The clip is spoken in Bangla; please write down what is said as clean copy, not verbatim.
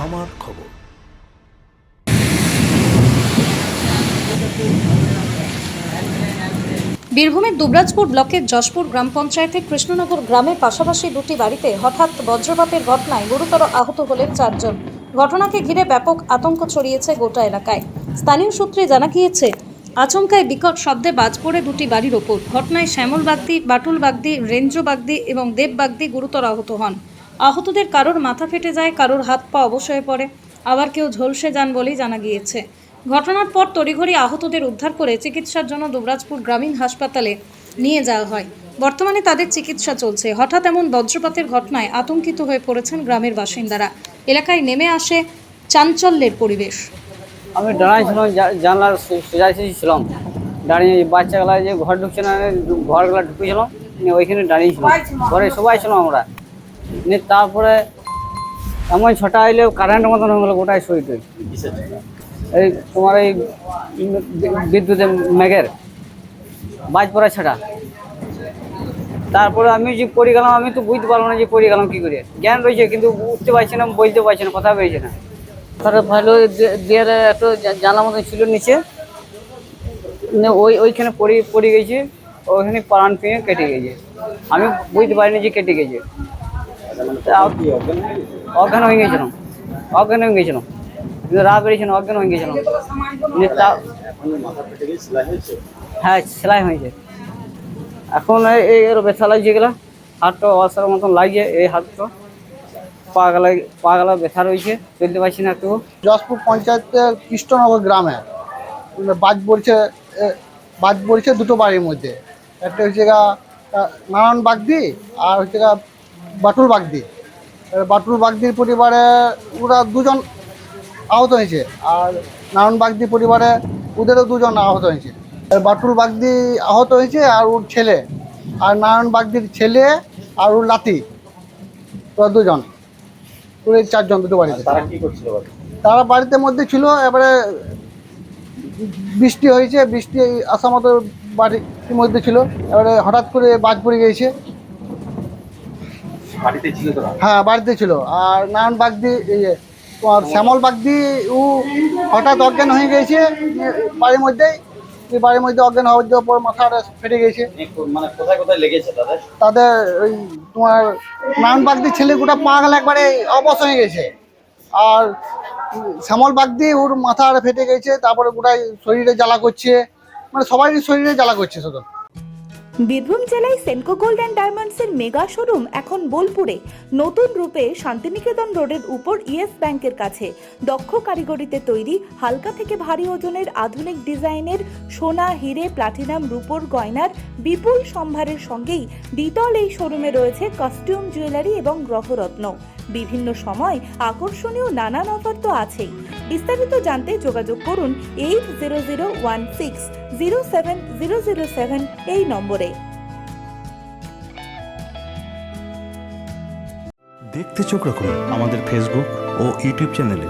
আমার খবর। বীরভূমের দুবরাজপুর ব্লকের যশপুর গ্রাম পঞ্চায়েতের কৃষ্ণনগর গ্রামের পাশাপাশি দুটি বাড়িতে হঠাৎ বজ্রপাতের ঘটনায় গুরুতর আহত হলেন 4 জন। ঘটনাকে ঘিরে ব্যাপক আতঙ্ক ছড়িয়েছে গোটা এলাকায়। স্থানীয় সূত্রে জানা গিয়েছে, আচমকায় বিকট শব্দে বাজ পড়ে দুটি বাড়ির ওপর। ঘটনায় শ্যামল বাগদি, বাটুল বাগদি, রেঞ্জো বাগদি এবং দেব বাগদি গুরুতর আহত হন। আহতদের কারোর মাথা ফেটে যায়, কারোর হাত পা অবশ হয়ে পড়ে, আবার কেউ ঝলসে যান বলেই জানা গিয়েছে। ঘটনার পর তড়িঘড়ি আহতদের উদ্ধার করে চিকিৎসার জন্য দুবরাজপুর গ্রামীণ হাসপাতালে নিয়ে যাওয়া হয়। বর্তমানে তাদের চিকিৎসা চলছে। হঠাৎ এমন বজ্রপাতের ঘটনায় আতঙ্কিত হয়ে পড়েছেন গ্রামের বাসিন্দারা। এলাকায় নেমে আসে চাঞ্চল্যের পরিবেশ। আমি দাঁড়াইছিলাম, জানলার সোজাসুজি ছিলাম দাঁড়িয়ে, বাচ্চাগুলা যে ঘর ঢুকছে না, ঘরগুলা ঢুকেছিলাম, ওইখানে দাঁড়িয়েছিলাম, ঘরে সবাই ছিলাম আমরা। তারপরে এমন ছটা আইলে কারেন্টের মতন হয়ে গেলো গোটায় শরীরে। এই তোমার এই বিদ্যুতের মেঘের বাজ পড়া ছাড়া। তারপরে আমি যে পড়ে গেলাম, আমি তো বুঝতে পারলাম না যে পড়ে গেলাম কী করে। জ্ঞান রয়েছে কিন্তু উঠতে পারছি না, বলতে পারছি না, কথা বেরোচ্ছে না। তার ভালো দেয়ালে একটু জানলা মতো ছিল নিচে, ওইখানে পড়ে গেছে, ওইখানে প্রাণ পেয়ে কেটে গেছে। আমি বুঝতে পারিনি যে কেটে গেছে। অজ্ঞান হয়ে গেছিলাম, কিন্তু রাত বেরিয়েছিল, অজ্ঞান হয়ে গেছিলাম। হ্যাঁ, সেলাই হয়েছে। এখন এই ব্যথা লাগছে, গেলা হাতটা অসার মতন লাগছে, এই হাতটা পা গেলা ব্যথা রয়েছে, চলতে পারছি না একটু। যশপুর পঞ্চায়েতের কৃষ্ণনগর গ্রামে বাজ পড়ছে দুটো বাড়ির মধ্যে। একটা হচ্ছে নারায়ণ বাগদি আর হচ্ছে বাটুল বাগদি। বাটুল বাগদির পরিবারে ওরা দুজন আহত হয়েছে, আর নারায়ণ বাগদি পরিবারে ওদেরও দুজন আহত হয়েছে। বাটুল বাগদি আহত হয়েছে আর ওর ছেলে, আর নারায়ণ বাগদির ছেলে আর ওর লাতি, ওরা দুজন, পুরো 4 জন দুটো বাড়িতে। তারা বাড়িতে মধ্যে ছিল। এবারে বৃষ্টি হয়েছে, বৃষ্টি আসা মতো বাড়ির মধ্যে ছিল। এবারে হঠাৎ করে বাজ পড়ে গিয়েছে। হ্যাঁ, বাড়িতে ছিল। আর নারায়ণ বাগদি, তোমার শ্যামল বাগদি, ও হঠাৎ অজ্ঞান হয়ে গেছে বাড়ির মধ্যেই। বাড়ির মধ্যে অজ্ঞান হওয়ার পর মাথাটা ফেটে গেছে। মানে কোথায় কোথায় লেগেছে তাদের ওই তোমার নারায়ণ বাগদির ছেলে গোটা পা গেলে একবারে অবশ হয়ে গেছে। আর শ্যামল বাগদি ওর মাথা ফেটে গেছে, তারপরে গোটাই শরীরে জ্বালা করছে, মানে সবারই শরীরে জ্বালা করছে শুধু। বীরভূম জেলায় সেনকো গোল্ড অ্যান্ড ডায়মন্ডসের মেগা শোরুম এখন বোলপুরে নতুন রূপে শান্তিনিকেতন রোডের উপর ইয়েস ব্যাংকের কাছে। দক্ষ কারিগরিতে তৈরি হালকা থেকে ভারী ওজনের আধুনিক ডিজাইনের সোনা, হিরে, প্লাটিনাম, রূপোর গয়নার বিপুল সম্ভারের সঙ্গেই দ্বিতল এই শোরুমে রয়েছে কস্টিউম, জুয়েলারি এবং গ্রহরত্ন। বিভিন্ন সময় আকর্ষণীয় নানান অফার তো আছেই। বিস্তারিত জানতে যোগাযোগ করুন 8001607007 এই নম্বরে। দেখতে চোখ রাখুন আমাদের ফেসবুক ও ইউটিউব চ্যানেলে।